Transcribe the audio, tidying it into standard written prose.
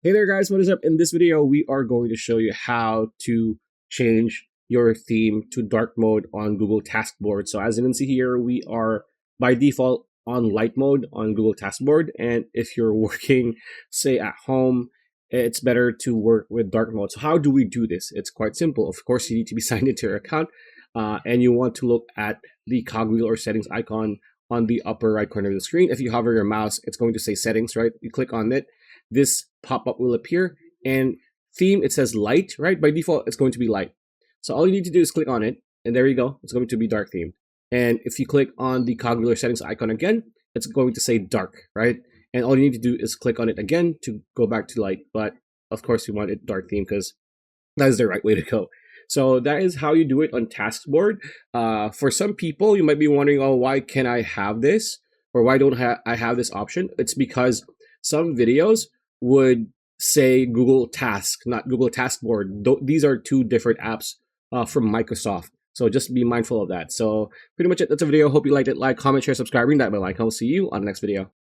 Hey there guys, what is up? In this video, we are going to show you how to change your theme to dark mode on Google TasksBoard. So as you can see here, we are by default on light mode on Google TasksBoard. And if you're working, say at home, it's better to work with dark mode. So how do we do this? It's quite simple. Of course, you need to be signed into your account and you want to look at the cogwheel or settings icon on the upper right corner of the screen. If you hover your mouse, it's going to say settings, right? You click on it. This pop-up will appear, and theme, it says light, right? By default, it's going to be light. So all you need to do is click on it, and there you go. It's going to be dark themed. And if you click on the cogwheel settings icon again, it's going to say dark, right? And all you need to do is click on it again to go back to light. But of course, you want it dark theme because that is the right way to go. So that is how you do it on TasksBoard. For some people, you might be wondering, oh, why can't I have this? Or why don't I have this option? It's because some videos would say Google Task, not Google TasksBoard. These are two different apps from Microsoft. So just be mindful of that. So pretty much it. That's a video. Hope you liked it. Like, comment, share, subscribe, ring that bell icon. I'll see you on the next video.